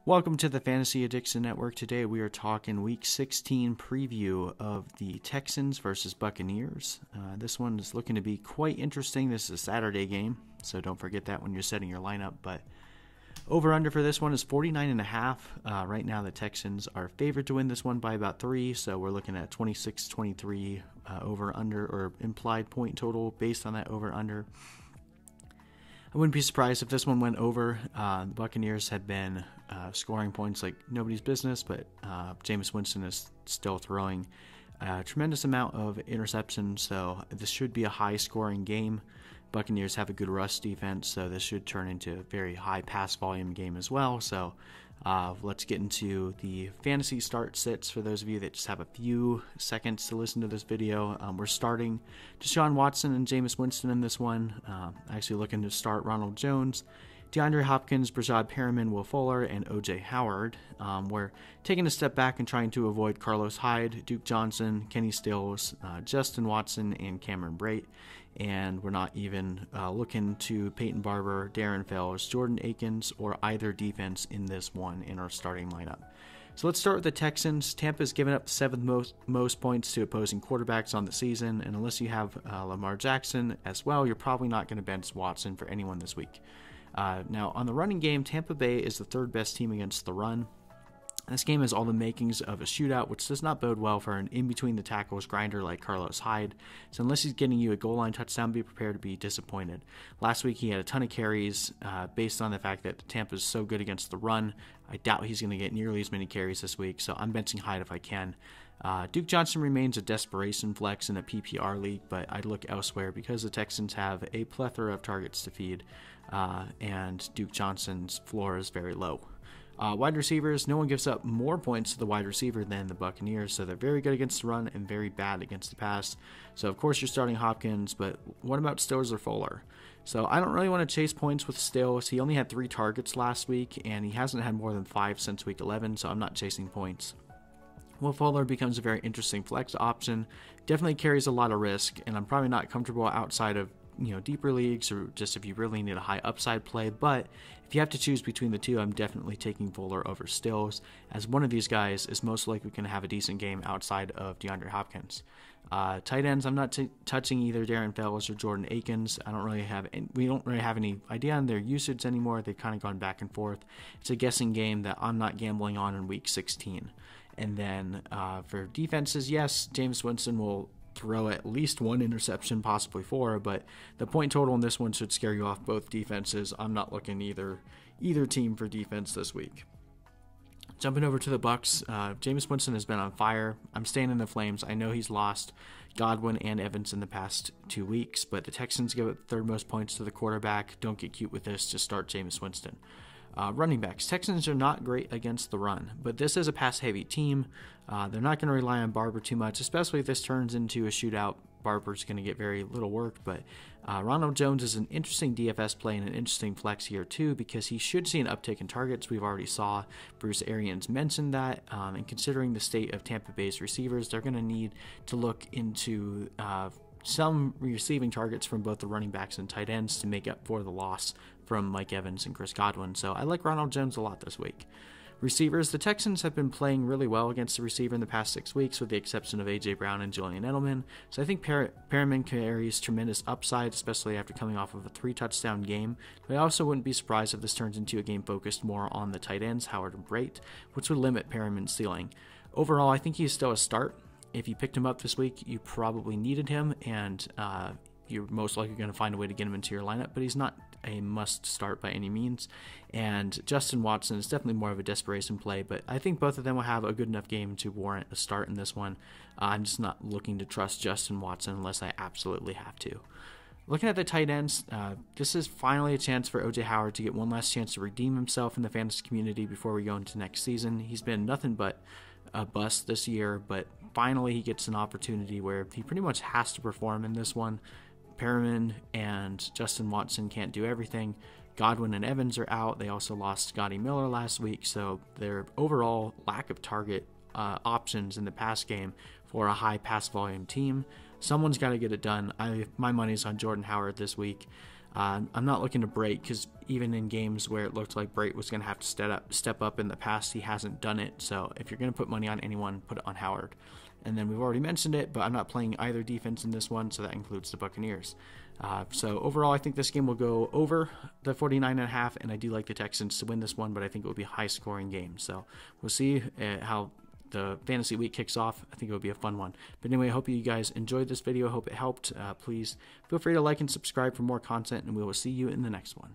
Welcome to the Fantasy Addiction Network. Today we are talking Week 16 preview of the Texans versus Buccaneers. This one is looking to be quite interesting. This is a Saturday game, so don't forget that when you're setting your lineup. But over-under for this one is 49.5. Right now the Texans are favored to win this one by about 3, so we're looking at 26-23 over-under or implied point total based on that over-under. I wouldn't be surprised if this one went over. The Buccaneers had been scoring points like nobody's business, but Jameis Winston is still throwing a tremendous amount of interceptions, so this should be a high-scoring game. Buccaneers have a good rush defense, so this should turn into a very high pass volume game as well. So let's get into the fantasy start sits for those of you that just have a few seconds to listen to this video. We're starting Deshaun Watson and Jameis Winston in this one. Actually looking to start Ronald Jones, DeAndre Hopkins, Breshad Perriman, Will Fuller, and O.J. Howard. We're taking a step back and trying to avoid Carlos Hyde, Duke Johnson, Kenny Stills, Justin Watson, and Cameron Brate. And we're not even looking to Peyton Barber, Darren Fells, Jordan Akins, or either defense in this one in our starting lineup. So let's start with the Texans. Tampa's given up the 7th most points to opposing quarterbacks on the season, and unless you have Lamar Jackson as well, you're probably not going to bench Watson for anyone this week. Now, on the running game, Tampa Bay is the 3rd best team against the run. This game has all the makings of a shootout, which does not bode well for an in-between-the-tackles grinder like Carlos Hyde. So unless he's getting you a goal line touchdown, be prepared to be disappointed. Last week he had a ton of carries based on the fact that Tampa is so good against the run. I doubt he's going to get nearly as many carries this week, so I'm benching Hyde if I can. Duke Johnson remains a desperation flex in a PPR league, but I'd look elsewhere because the Texans have a plethora of targets to feed, and Duke Johnson's floor is very low. Wide receivers, no one gives up more points to the wide receiver than the Buccaneers, so they're very good against the run and very bad against the pass. So, of course, you're starting Hopkins, but what about Stills or Fuller? So, I don't really want to chase points with Stills. He only had 3 targets last week, and he hasn't had more than 5 since week 11, so I'm not chasing points. Will Fuller becomes a very interesting flex option. Definitely carries a lot of risk, and I'm probably not comfortable outside of deeper leagues or just if you really need a high upside play. But if you have to choose between the two, I'm definitely taking Fuller over Stills, as one of these guys is most likely going to have a decent game outside of DeAndre Hopkins. Tight ends, I'm not touching either Darren Fells or Jordan Akins. We don't really have any idea on their usage anymore. They've kind of gone back and forth. It's a guessing game that I'm not gambling on in week 16. And then for defenses, yes, Jameis Winston will throw at least 1 interception, possibly 4, but the point total in this one should scare you off both defenses. I'm not looking either team for defense this week. Jumping over to the Bucs, Jameis Winston has been on fire. I'm staying in the flames. I know he's lost Godwin and Evans in the past 2 weeks, but the Texans give up 3rd most points to the quarterback. Don't get cute with this. Just start Jameis Winston. Running backs. Texans are not great against the run, but this is a pass-heavy team. They're not going to rely on Barber too much, especially if this turns into a shootout. Barber's going to get very little work, but Ronald Jones is an interesting DFS play and an interesting flex here too, because he should see an uptick in targets. We've already saw Bruce Arians mention that, and considering the state of Tampa Bay's receivers, they're going to need to look into some receiving targets from both the running backs and tight ends to make up for the loss from Mike Evans and Chris Godwin. So I like Ronald Jones a lot this week. Receivers, the Texans have been playing really well against the receiver in the past 6 weeks, with the exception of A.J. Brown and Julian Edelman. So I think Perriman carries tremendous upside, especially after coming off of a 3-touchdown game. But I also wouldn't be surprised if this turns into a game focused more on the tight ends, Howard and Brate, which would limit Perriman's ceiling. Overall, I think he's still a start. If you picked him up this week, you probably needed him, and you're most likely going to find a way to get him into your lineup, but he's not a must start by any means. And Justin Watson is definitely more of a desperation play, but I think both of them will have a good enough game to warrant a start in this one. I'm just not looking to trust Justin Watson unless I absolutely have to. Looking at the tight ends, this is finally a chance for O.J. Howard to get one last chance to redeem himself in the fantasy community before we go into next season. He's been nothing but a bust this year, but finally he gets an opportunity where he pretty much has to perform in this one. Perriman and Justin Watson can't do everything. Godwin and Evans are out. They also lost Scotty Miller last week, so their overall lack of target options in the pass game for a high pass volume team. Someone's got to get it done. My money's on Jordan Howard this week. I'm not looking to Brate, because even in games where it looked like Brate was going to have to step up in the past, he hasn't done it. So if you're going to put money on anyone, put it on Howard. And then we've already mentioned it, but I'm not playing either defense in this one, so that includes the Buccaneers. So overall, I think this game will go over the 49.5, and I do like the Texans to win this one, but I think it will be a high-scoring game. So we'll see how the fantasy week kicks off. I think it will be a fun one. But anyway, I hope you guys enjoyed this video. I hope it helped. Please feel free to like and subscribe for more content, and we will see you in the next one.